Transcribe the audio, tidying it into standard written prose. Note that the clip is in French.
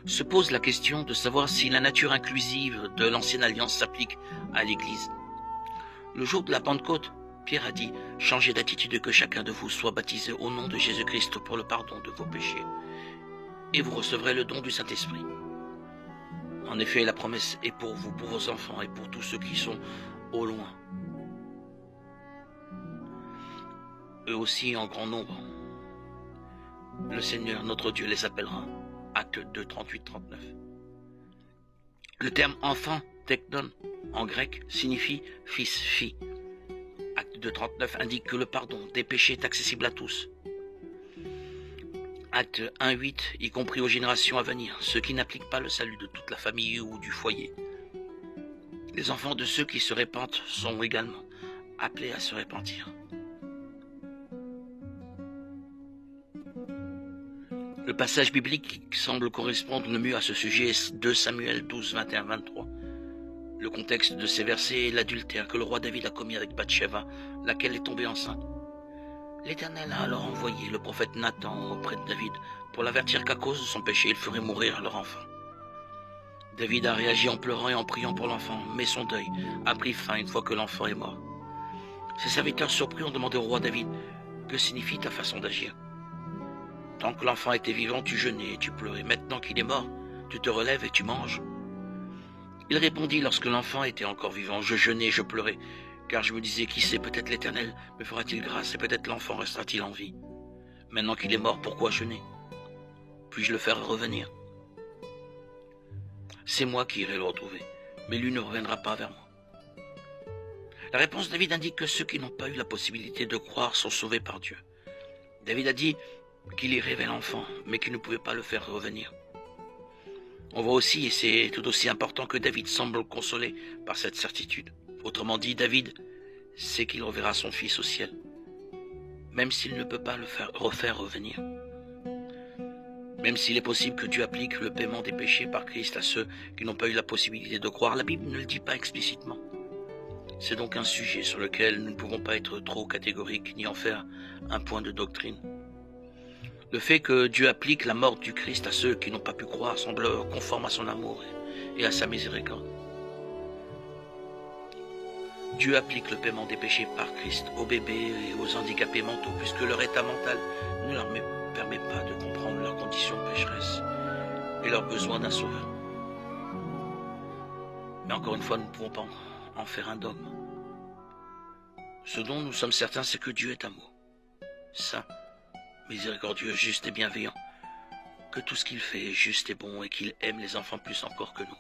se pose la question de savoir si la nature inclusive de l'ancienne alliance s'applique à l'Église. Le jour de la Pentecôte, Pierre a dit « Changez d'attitude et que chacun de vous soit baptisé au nom de Jésus-Christ pour le pardon de vos péchés, et vous recevrez le don du Saint-Esprit. » En effet, la promesse est pour vous, pour vos enfants et pour tous ceux qui sont au loin, eux aussi en grand nombre. Le Seigneur, notre Dieu, les appellera. Acte 2, 38-39. Le terme enfant, teknon, en grec, signifie fils, fille. Acte 2, 39 indique que le pardon des péchés est accessible à tous. Acte 1, 8, y compris aux générations à venir, ceux qui n'appliquent pas le salut de toute la famille ou du foyer. Les enfants de ceux qui se repentent sont également appelés à se repentir. Le passage biblique qui semble correspondre le mieux à ce sujet est 2 Samuel 12, 21, 23. Le contexte de ces versets est l'adultère que le roi David a commis avec Bathsheba, laquelle est tombée enceinte. L'Éternel a alors envoyé le prophète Nathan auprès de David pour l'avertir qu'à cause de son péché, il ferait mourir leur enfant. David a réagi en pleurant et en priant pour l'enfant, mais son deuil a pris fin une fois que l'enfant est mort. Ses serviteurs surpris ont demandé au roi David « Que signifie ta façon d'agir ?» Tant que l'enfant était vivant, tu jeûnais et tu pleurais. Maintenant qu'il est mort, tu te relèves et tu manges. Il répondit lorsque l'enfant était encore vivant, je jeûnais et je pleurais, car je me disais, qui sait, peut-être l'Éternel me fera-t-il grâce et peut-être l'enfant restera-t-il en vie. Maintenant qu'il est mort, pourquoi jeûner? Puis-je le faire revenir? C'est moi qui irai le retrouver, mais lui ne reviendra pas vers moi. La réponse de David indique que ceux qui n'ont pas eu la possibilité de croire sont sauvés par Dieu. David a dit qu'il y révèle l'enfant, mais qu'il ne pouvait pas le faire revenir. On voit aussi, et c'est tout aussi important, que David semble consolé par cette certitude. Autrement dit, David sait qu'il reverra son fils au ciel, même s'il ne peut pas le refaire revenir. Même s'il est possible que Dieu applique le paiement des péchés par Christ à ceux qui n'ont pas eu la possibilité de croire, la Bible ne le dit pas explicitement. C'est donc un sujet sur lequel nous ne pouvons pas être trop catégoriques ni en faire un point de doctrine. Le fait que Dieu applique la mort du Christ à ceux qui n'ont pas pu croire semble conforme à son amour et à sa miséricorde. Dieu applique le paiement des péchés par Christ aux bébés et aux handicapés mentaux, puisque leur état mental ne leur permet pas de comprendre leurs conditions pécheresses et leur besoin d'un sauveur. Mais encore une fois, nous ne pouvons pas en faire un dogme. Ce dont nous sommes certains, c'est que Dieu est amour, saint, miséricordieux, juste et bienveillant, que tout ce qu'il fait est juste et bon et qu'il aime les enfants plus encore que nous.